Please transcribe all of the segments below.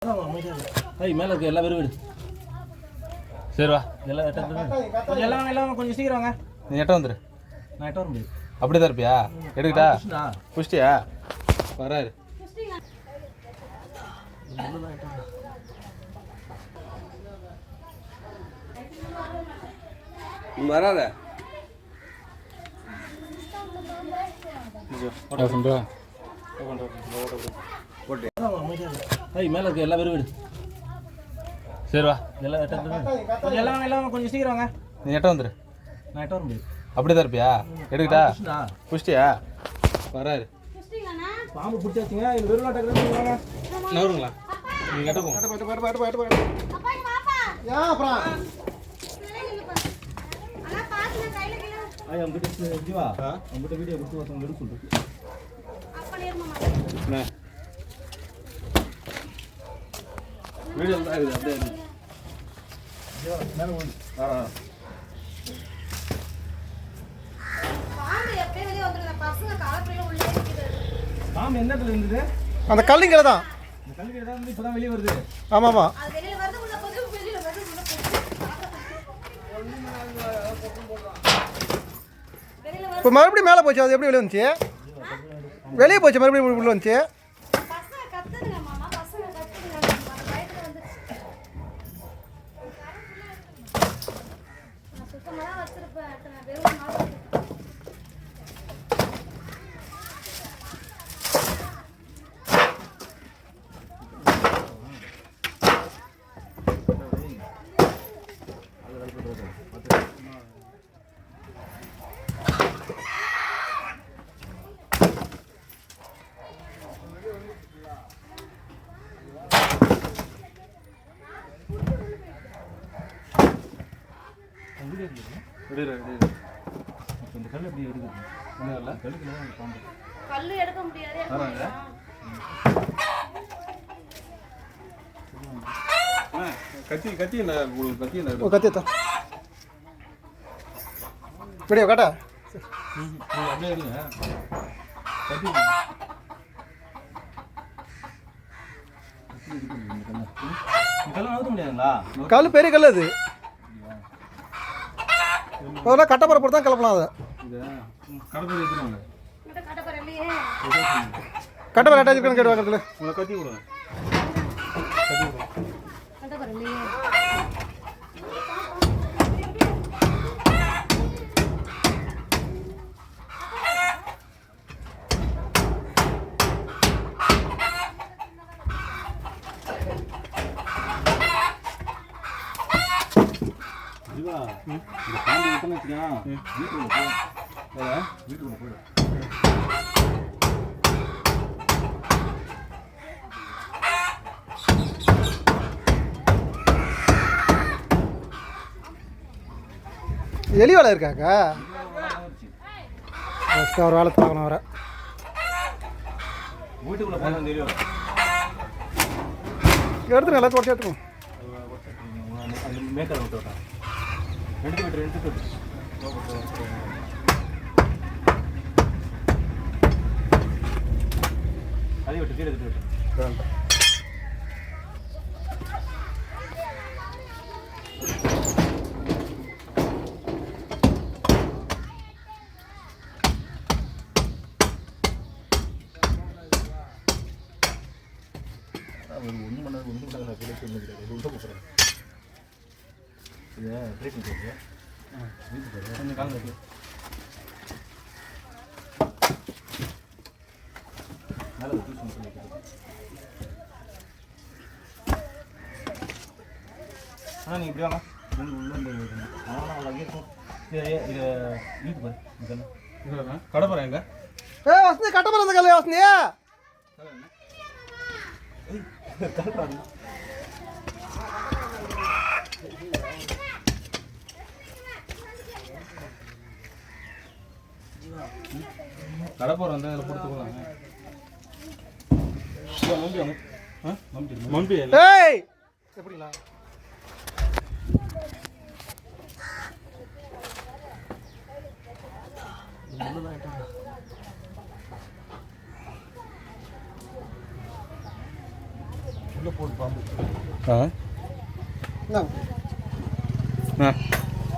மேல இருக்கு எல்லா பேரும் வீடு. சரி வா எல்லாம் கொஞ்சம் சீக்கிரம் வாங்க. நீ எட்ட வந்துரு. நான் எட்ட வர முடியாது. அப்படியே தான் இருப்பியா? எடுக்கட்டா? புஷ்டியா வராரு. வராத மேல இருக்கு எல்லா பேரும் வீடு. சரி வா எல்லாம் கொஞ்சம் சீக்கிரம் வாங்க. நீ எட்ட வந்துரு. நான் எட்ட வர முடியாது. அப்படியே தான் இருப்பியா? எடுக்கட்டா? புஷ்டியா வராரு. பாம்பு பிடிச்சாச்சுங்க. இது வெறும் டக்குறாங்க. நவருங்களா? நீங்க கட்ட போங்க. ஜீவா உங்ககிட்ட வீடியோ கொடுத்து ஒருத்தவங்க எடுக்க சொல்லிட்டு வீடியோ தான் இருக்குது. அப்படியே மேலே பாம்பு எந்த இடத்துல இருந்தது? அந்த கல்லுங்கிற தான். இந்த கல்லுங்கிற தான் வந்து இப்போதான் வெளியே வருது. ஆமாம்மா. இப்போ மறுபடியும் மேலே போச்சு. அது எப்படி வெளியே வந்துச்சு? வெளியே போச்சு மறுபடியும் உள்ள வந்துச்சு. இந்த கல் எப்படி எடுக்குது? கல்லு எடுக்க முடியாது. கத்தி கத்தி என்ன கத்தி என்ன கத்தி தான் வீடியோ காட்டா. அப்படியே எடுங்க. கத்தி கல் அழுத்த முடியாதுங்களா? கல் பெரிய கல் அது. அதெல்லாம் கட்டப்பறை போட்டு தான் கிளப்பலாம். அதை கடப்பரை எடுத்துருவாங்க. கட்டப்பறை அட்டாச் பண்ணி கேட்டு வாங்கறதுல உங்களை கத்தி விடுங்க. இந்த பாம்பு விட்டோன்னு வச்சுக்கா வீட்டுக்குள்ள போய் வீட்டுக்குள்ள போயிடும். எலி வேலை இருக்காக்கா? ஒரு வேலை தாக்கணும் வர வீட்டுக்குள்ள போனா தெரியும். எடுத்துருங்க எல்லாத்தையும் உடச்சி எடுத்துருவோம். மேக்கரை விட்டு விட்டான். ரெண்டு விட்டு அதை விட்டு கீழே விட்டு ஒன்றும் பண்ணாது கிடையாது. உள்ள போகிறேன். இதை ட்ரை பண்ணிட்டு வீட்டுக்கு கொஞ்சம் காலம் இருக்கு. மேலே ஒரு டியூஷன் சொல்லிட்டு நீங்கள் இப்படி வாங்க. உள்ள ஆனால் அங்கே இருக்கும். இது வீட்டு பாரு. இங்கே கடப்பறேன் எங்க வசந்தி கட்டப்பறை அந்த கல் வசந்தியா கடப்போர் வந்து அதில் கொடுத்துக்கலாம். மம்பி எப்படிங்களா? உள்ள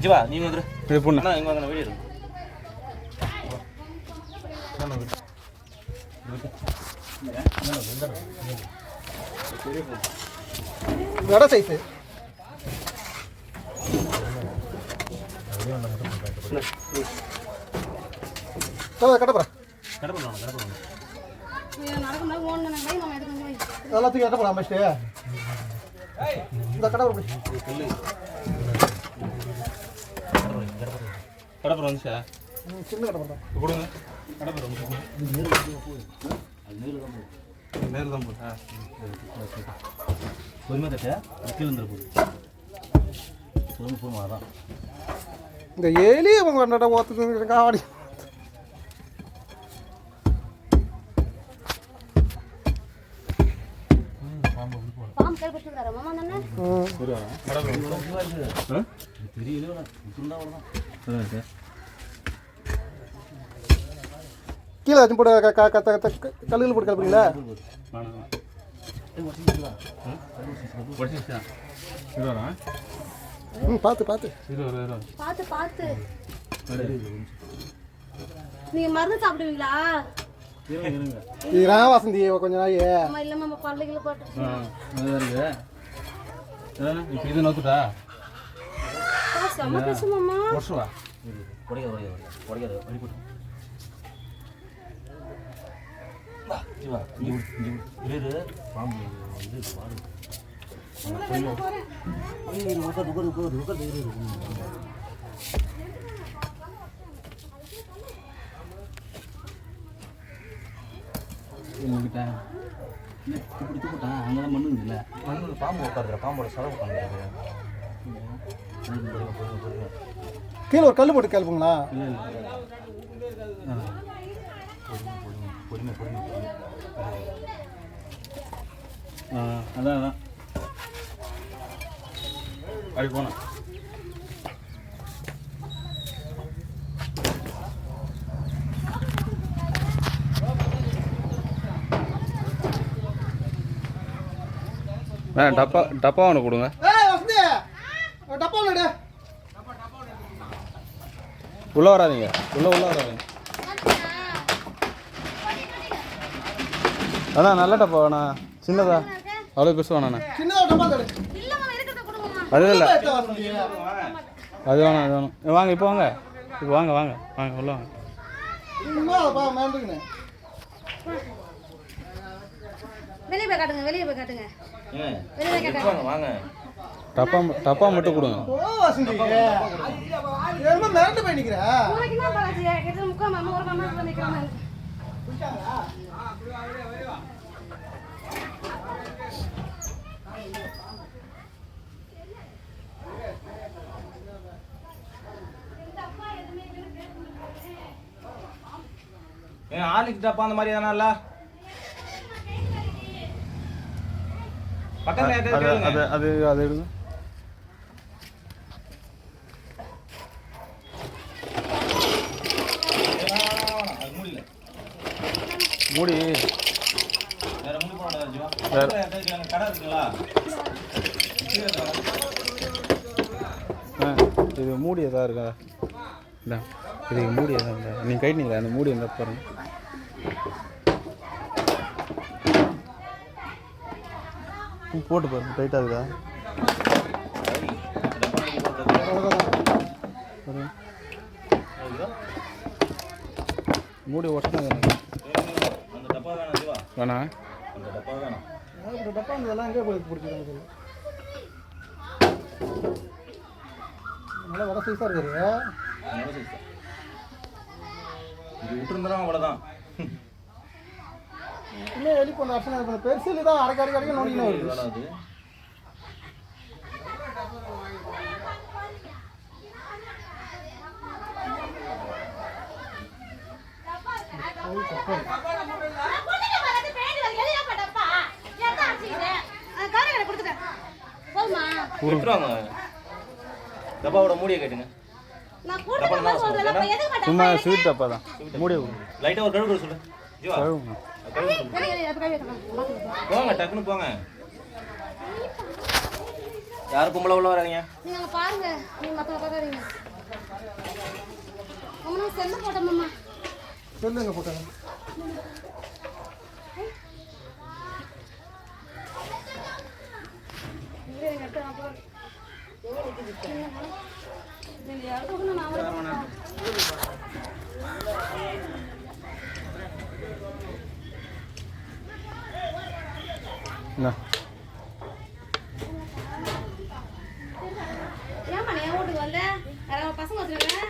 ஜீவா நீ வந்துரு இது பொண்ணு அண்ணா இங்கே வாங்க வெளியே வடை சைஸு கட்டப்பா எல்லாத்துக்கும் கட்டப்படா ஃபஸ்ட்டு இந்த கடை கடப்புறம் வந்துச்சா சின்ன கடை பண்ணுறேன் கொடுங்க கடப்புறம் நேரில் தான் போகுது பொறுமை தட்டா கீழே வந்துட போகுது பொறுமை அதான் இந்த எலி அவங்க கண்டாட ஓத்துக்கு காவாடி கீழே வச்சு போட்டு கல்லுகள் போட்டு கலப்புறீங்களா பார்த்து பார்த்து நீங்க மருந்து சாப்பிடுவீங்களா? இதுதான் வசந்தி கொஞ்ச நாள் இல்லம்மா பள்ளிகளை போட்டு இப்போ இது நோத்துட்டா செம்ம பேசுமாம்மா. வருஷவா உடைக்காது வழிபட்டு பாம்பு இது பாடு இப்படி தூக்கிட்டான் அங்கெல்லாம் மண்ணு இல்லை மண்ணு பாம்பு உட்காருற பாம்போட செலவு உட்காந்துருக்கு கீழே ஒரு கல் போட்டு கிளப்புங்களா பொறுமை அதான் அப்படி போனேன் டப்பா ஒன்று கொடுங்க உள்ள வராதீங்க உள்ள வராதீங்க அண்ணா நல்ல டப்பா வேணா சின்னதா அவ்வளோ பெருசு வேணாண்ணா அது இல்லை அது வேணும் வாங்க இப்போ வாங்க வாங்க உள்ள வாங்க வெளியே போய் காட்டுங்க வாங்க டப்பா மட்டும் கொடுங்க மிரண்டு போய் நிற்கிறேன் ஆலிக்கு டப்பா அந்த மாதிரி எதனா பக்கத்துல அது எடுங்க மூடி வேற மூடி போடா ஜீவா கடை இருக்குங்களா இது மூடி எதா இருக்கா இல்லை இது மூடி எதா இல்லை நீங்கள் கைட்டிங்களா அந்த மூடி இருந்தால் பாருங்க போட்டு பாருங்க டைட்டாக இருக்கா மூடி ஒட்டினா வேணா டப்பா இதெல்லாம் எங்கே போய் பிடிச்சிருக்காங்க நல்லா வர சைஸாக இருக்குது இது விட்டுருந்தா அவ்வளோதான் இன்னும் வெளி பண்ண அர்ச்சனை பெருசு தான் அடைக்க நோண்டினா வருது டப்பாவோட மூடியை கேட்டுங்க சும்மா ஸ்வீட் டப்பா தான் மூடியை லைட்டாக ஒரு கழுவு சொல்லு ஜீவா போங்க டக்குன்னு போங்க யாரும் கும்பல உள்ள வராதீங்க. நீங்க அங்க பாருங்க. நீங்க மத்தவங்க பார்க்காதீங்க. அம்மா செல்ல போட்டோம் மாமா. சொல்லுங்க போட்டாங்க. ஏமா என் வீட்டுக்கு வந்த யாராவது பசங்க வச்சுருங்க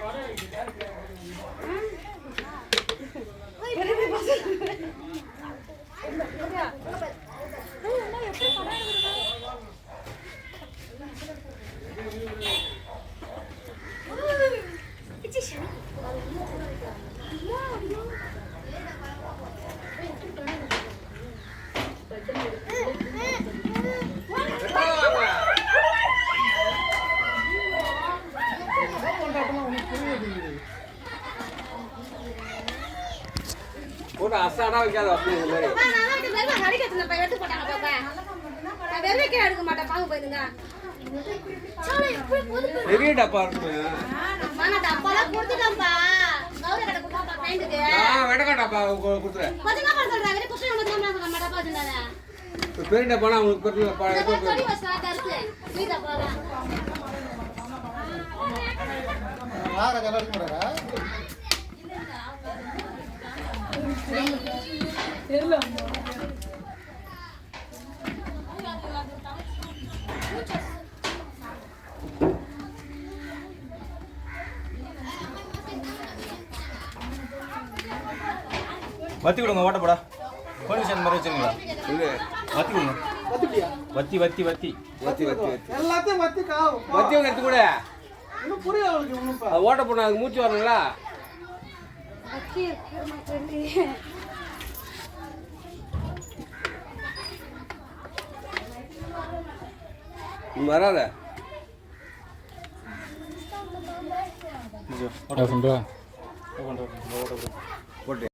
போட்டு அசாடா வைக்காத அப்படி இந்த மாதிரி. எடுக்க மாட்டேன் பாங்க போயிருங்க பெரிய டப்பா இருக்கு. டப்பாலாம் கொடுத்துட்டோம்ப்பா கௌரி கடை கொடுத்தா பையனுக்கு வெடக்கா டப்பா கொடுத்துறேன். கொஞ்சம் தான் சொல்றாங்க குஷன் மட்டும் தான் நம்ம டப்பா வச்சிருந்தாங்க பெரிய டப்பானா உங்களுக்கு சொல்லி வச்சா கருத்து நீ டப்பா தான் யாரை கலருக்கு போறாரா தெரியல வத்தி விடுங்க ஓட்ட போடா கோனிஷன் மாதிரி வச்சிருங்களா இல்ல வத்தி விடுங்க வத்திட்டியா வத்தி வத்தி வத்தி வத்தி வத்தி வத்தி எல்லாத்தையும் வத்திக்கா வத்தி ஒன்று எடுத்து கூட இன்னும் புரியல அவளுக்கு ஒன்றும் அது ஓட்ட போனா அதுக்கு மூச்சு வரணுங்களா? அக்கி இருக்கு வராத ஓட்ட